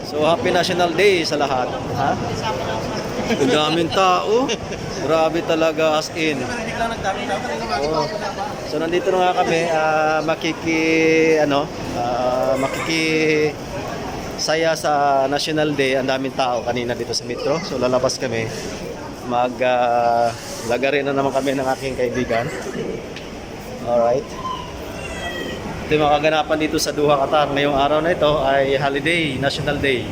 So happy National Day sa lahat. Ha? Ang daming tao. Grabe talaga as in. Oh. So nandito na nga kami, makiki saya sa National Day. Ang daming tao kanina dito sa metro. So lalabas kami. Lagari na naman kami ng aking kaibigan. Alright. Ito yung mga kaganapan dito sa Doha, Qatar. Ngayong araw na ito ay holiday, National Day.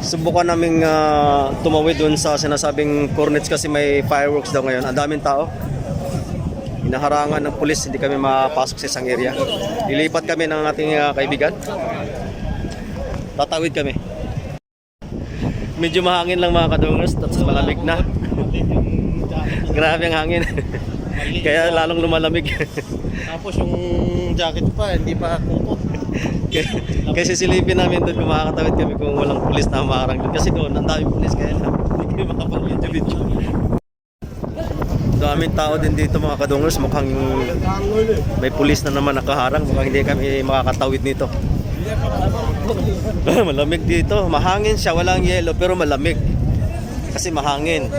Subukan naming tumawid doon sa sinasabing Cornets kasi may fireworks daw ngayon. Ang daming tao. Hinaharangan ng pulis, hindi kami mapasok sa isang area. Lilipat kami ng ating kaibigan. Tatawid kami. Medyo mahangin lang mga kadungers, tapos malamig na. Grabe ang hangin. Kaya lalong lumalamig. Tapos yung jacket pa, hindi pa kupot. Kasi silipin namin doon kung makakatawid kami kung walang pulis na humaharang doon. Kasi doon, ang daming pulis kaya hindi kami makapag-video-video. Daming tao din dito mga kadungers. Mukhang may pulis na naman nakaharang. Mukhang hindi kami makakatawid nito. Malamig dito. Mahangin siya, walang yelo pero malamig. Kasi mahangin.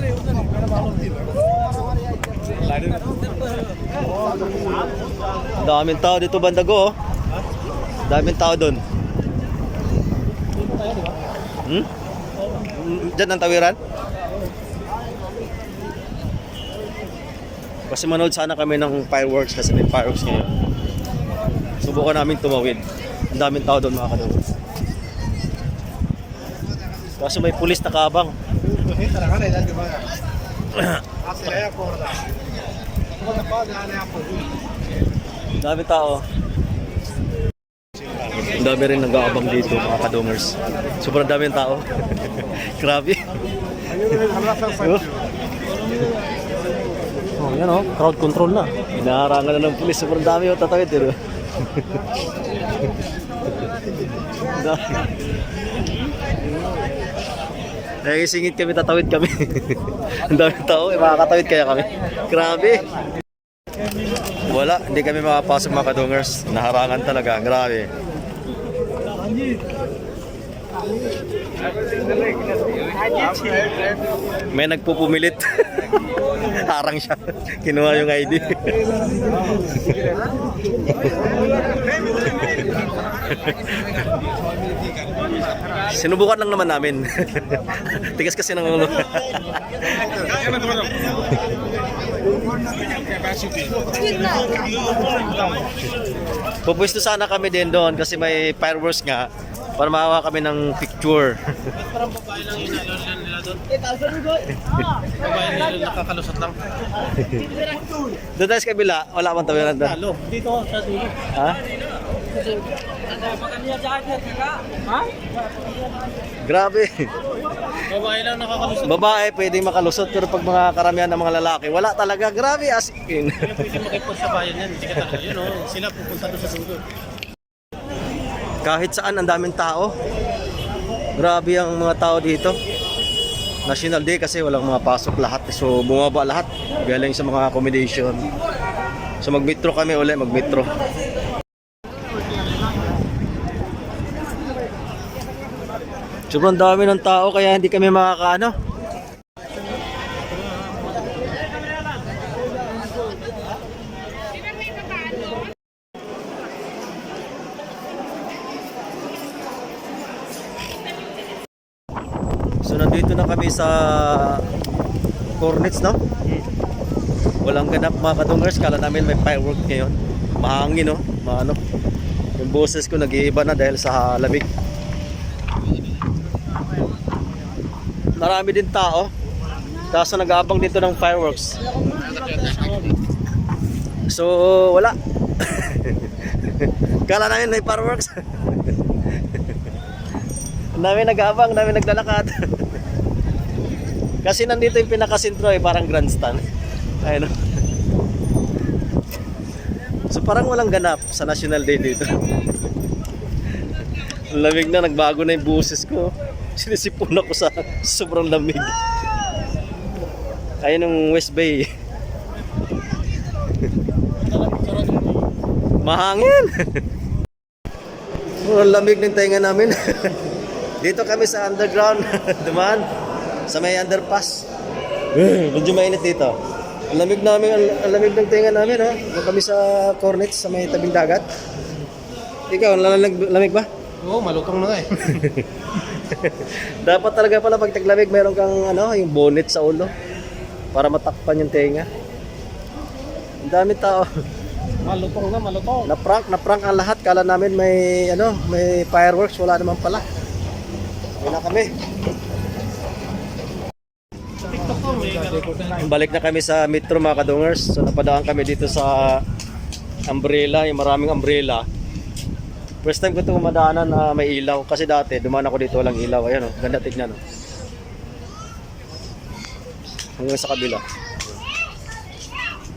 Daming tao dito Bandago. Daming tao doon. Diyan ang tawiran? Kasi manood sana kami ng fireworks kasi may fireworks ngayon. Subukan namin tumawid. Ang daming tao doon mga kadungos. Kasi may pulis na kabang. Daming tao. Ang dami rin nag-aabang dito mga kadungers. Sobrang daming tao. Grabe. Oh, yan oh, crowd control na. Inaharangan na ng pulis. Sobrang dami yung tatawid dito. Singit kami, tatawid kami. Ang daming tao, makakatawid kaya kami. Grabe. Wala, hindi kami makapasok mga kadungers. Naharangan talaga, grabe. May nagpupumilit. Harang siya. Kinuha yung ID. Sinubukan lang naman namin. Tigas kasi ng ulo. Pupwesto sana kami din doon kasi may fireworks nga para makakuha kami ng picture. Parang babae lang yung nila doon. Babae nila nakakalusot lang. Doon tayo sa kabila, wala bang tawiran doon? Talo, dito sa dulo. Ha? Grabe. Babae lang nakakalusot. Babae pwedeng makalusot pero pag mga karamihan ng mga lalaki, wala talaga. Grabe as in. Kaya pwede makipot sa bayan yan. Hindi ka talaga yun, oh. Sila pupunta doon sa dulo. Kahit saan ang daming tao. Grabe ang mga tao dito. National Day kasi walang mga pasok lahat. So bumaba lahat. Galing sa mga accommodation. So mag-metro kami ulit, mag-metro. Sobrang dami ng tao kaya hindi kami makakaano. So nandito na kami sa Cornets, no? Walang ganap mga kadungers. Kala namin may firework ngayon. Mahangin, no? Maano. Yung boses ko nag-iiba na dahil sa lamig. Marami din tao. Kaso nag-aabang dito ng fireworks. So wala. Kala namin may fireworks. Ang dami nag-aabang, ang dami naglalakad. Kasi nandito yung pinakasentro parang grandstand. Ayun. So So parang walang ganap sa National Day dito. Ang lamig na, nagbago na yung buses ko. Sinisipon ako sa sobrang lamig. Ayun ng West Bay. Mahangin. Ang lamig ng tainga namin. Dito kami sa underground. Dumaan. Sa may underpass. Medyo mainit dito. Ang lamig namin, ang lamig ng tainga namin, ha? Doon kami sa Cornets, sa may tabing dagat. Ikaw, lamig ba? Oo, malukang na nga eh. Dapat talaga pala pag taglamig, meron kang yung bonnet sa ulo para matakpan yung tenga. Ang dami tao. Malutong na, malutong. Na-prank ang lahat. Kala namin may fireworks, wala naman pala. Uwi na kami. Sa TikTok ko, may Balik na kami sa Metro mga kadungers. So napadaan kami dito sa umbrella, yung maraming umbrella. First time ko ito madaanan na may ilaw. Kasi dati, dumaan ako dito walang ilaw. Ayan o, ganda tignan o. Hanggang sa kabila.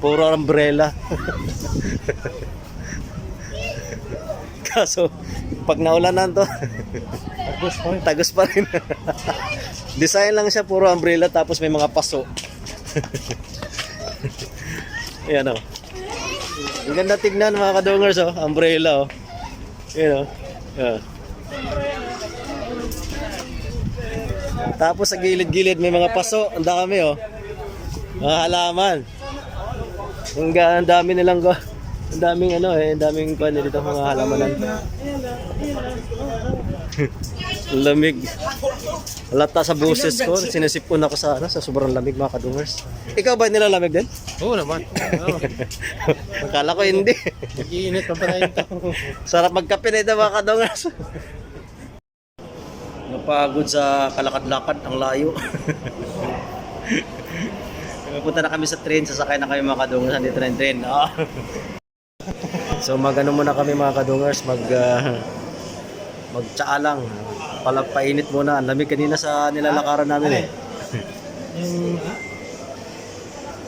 Puro umbrella. Kaso, pag naulanan to, tagos pa rin. Design lang siya, puro umbrella tapos may mga paso. Ayan o. Ang ganda tignan mga kadungers o, umbrella o. Ayan o. Ayan. Tapos sa gilid-gilid may mga paso, ang dami o. Mga halaman. Ang dami nilang ang daming ang daming kuan dito mga halamanan. Lamig. Halata sa boses ko, sinisipon ako sa sa sobrang lamig mga kadungers. Ikaw ba nilalamig din? Oo naman. Akala ko hindi. Nag-iinit pa pala yung tao. Sarap magkape nito mga kadungers. Napagod sa kalakad-lakad, ang layo. Punta na kami sa train, sasakay na kami mga kadungers, andito na yung train. So magano muna kami mga kadungers, magtsaa lang. Palagpainit muna, ang lamig kanina sa nilalakaran namin eh.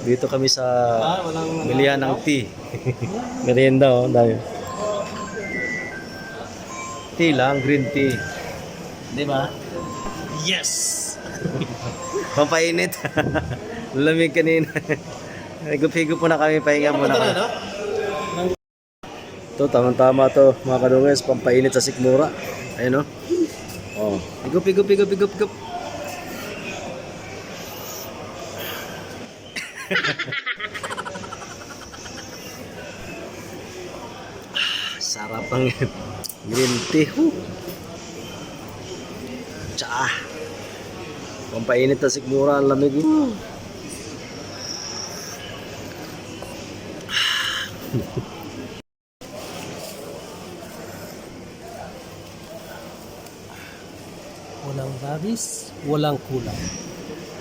Dito kami sa bilihan ng tea. Merienda oh, dahil. Tea lang, green tea. Di ba? Yes! Pampainit. Lamig kanina. Higup-higup po na kami, pahinga muna kami. Ito, tamang-tama to mga kadungers, pampainit sa sikmura. Ayun o. Oh. Higup. Sarap ang green tea. Tsaa. Pampainit sa sikmura, ang lamig. Walang babis, walang kulang.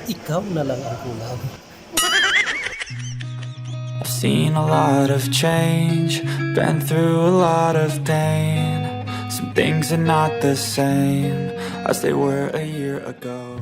Ikaw na lang ang kulang. I've seen a lot of change, been through a lot of pain. Some things are not the same as they were a year ago.